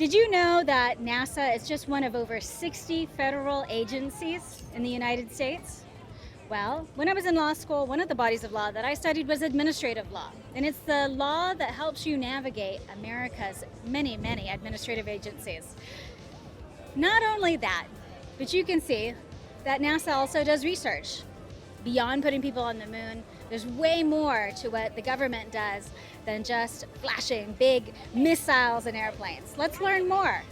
Did you know that NASA is just one of over 60 federal agencies in the United States? Well, when I was in law school, one of the bodies of law that I studied was administrative law. And it's the law that helps you navigate America's many, many administrative agencies. Not only that, but you can see that NASA also does research. Beyond putting people on the moon, there's way more to what the government does than just flashing big missiles and airplanes. Let's learn more.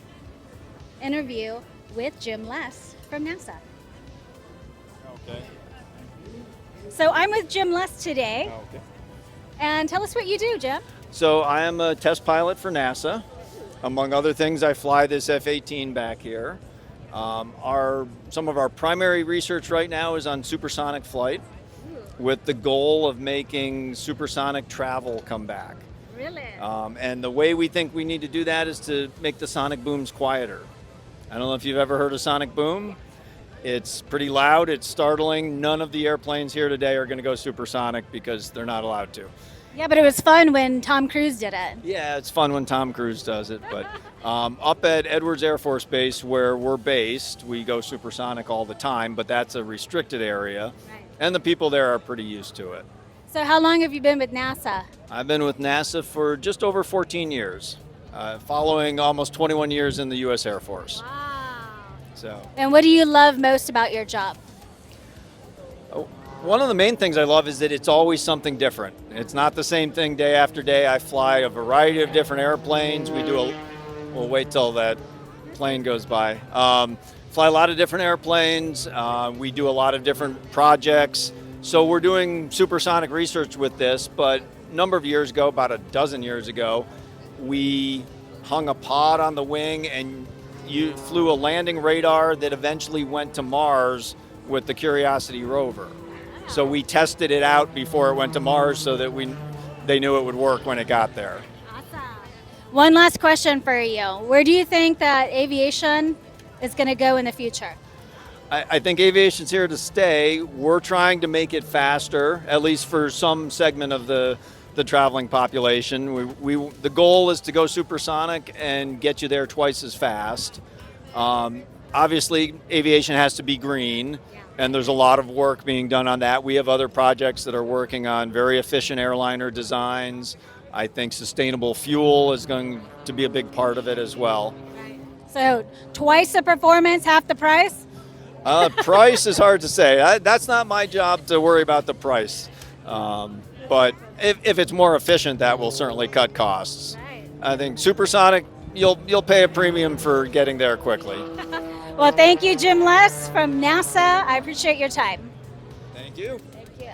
Interview with Jim Less from NASA. Okay. So I'm with Jim Less today. Okay. And tell us what you do, Jim. So I am a test pilot for NASA. Among other things, I fly this F-18 back here. Some of our primary research right now is on supersonic flight with the goal of making supersonic travel come back. Really? And the way we think we need to do that is to make the sonic booms quieter. I don't know if you've ever heard a sonic boom. It's pretty loud, it's startling. None of the airplanes here today are going to go supersonic because they're not allowed to. Yeah, but it was fun when Tom Cruise did it. Yeah, it's fun when Tom Cruise does it, but up at Edwards Air Force Base where we're based, we go supersonic all the time, but that's a restricted area, Right. and the people there are pretty used to it. So how long have you been with NASA? I've been with NASA for just over 14 years, following almost 21 years in the U.S. Air Force. Wow. So, And what do you love most about your job? one of the main things I love is that it's always something different. It's not the same thing day after day. I fly a variety of different airplanes. We'll wait till that plane goes by. Fly a lot of different airplanes. We do a lot of different projects. So we're doing supersonic research with this, but a number of years ago, about a dozen years ago, we hung a pod on the wing and you flew a landing radar that eventually went to Mars with the Curiosity Rover. So we tested it out before it went to Mars so that they knew it would work when it got there. Awesome. One last question for you. Where do you think that aviation is going to go in the future? I think aviation's here to stay. We're trying to make it faster, at least for some segment of the traveling population. The goal is to go supersonic and get you there twice as fast. Obviously, aviation has to be green. And there's a lot of work being done on that. We have other projects that are working on very efficient airliner designs. I think sustainable fuel is going to be a big part of it as well. So twice the performance, half the price? Price is hard to say. That's not my job to worry about the price. But if it's more efficient, that will certainly cut costs. Right. I think supersonic, you'll pay a premium for getting there quickly. Well, thank you, Jim Less from NASA. I appreciate your time. Thank you. Thank you.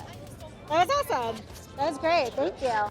That was awesome. That was great. Thank you.